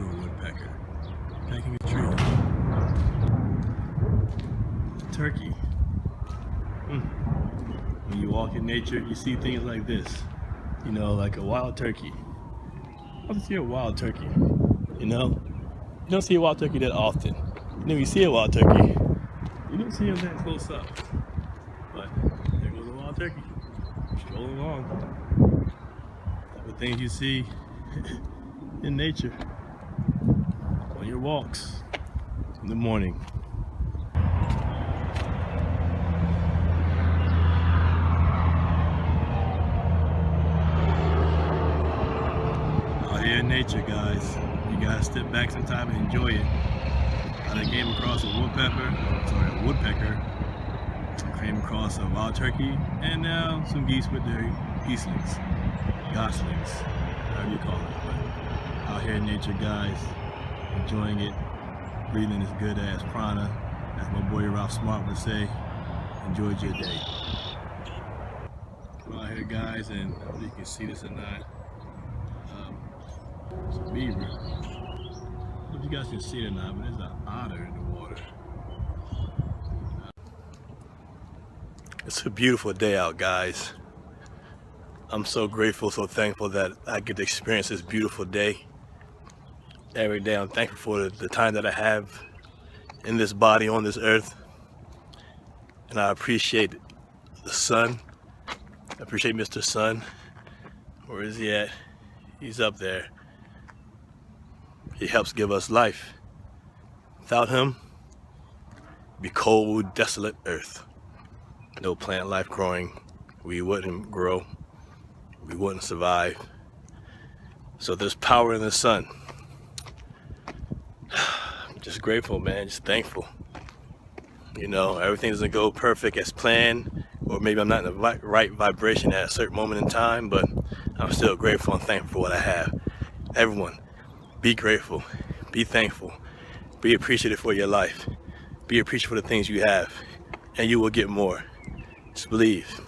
to a woodpecker pecking a tree. Turkey. When you walk in nature, you see things like this. You know, like a wild turkey. How do you see a wild turkey? You know? You don't see a wild turkey that often. You know, you see a wild turkey, you don't see him that close up. But there goes a wild turkey, strolling along. Type of things you see in nature on your walks in the morning. Out here in nature, guys, you gotta step back sometime and enjoy it. I came across a woodpecker, I came across a wild turkey, and now some geese with their goslings, however you call it. But out here in nature, guys, enjoying it, breathing as good as prana, as my boy Ralph Smart would say. Enjoyed your day. Come out here, guys, and I don't know if you can see this or not. It's a beaver. I don't know if you guys can see it or not, but there's an otter in the water. It's a beautiful day out, guys. I'm so grateful, so thankful that I get to experience this beautiful day. Every day I'm thankful for the time that I have in this body on this earth. And I appreciate the sun. I appreciate Mr. Sun. Where is he at? He's up there. He helps give us life. Without him, it'd be cold, desolate earth. No plant life growing. We wouldn't grow. We wouldn't survive. So there's power in the sun. I'm just grateful, man, just thankful. You know, everything doesn't go perfect as planned, or maybe I'm not in the right vibration at a certain moment in time, but I'm still grateful and thankful for what I have. Everyone, be grateful, be thankful, be appreciative for your life, be appreciative for the things you have, and you will get more. Just believe,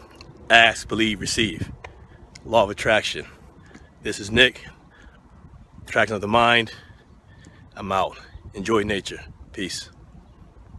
ask, believe, receive. Law of attraction. This is Nick, Attraction of the Mind. I'm out. Enjoy nature. Peace.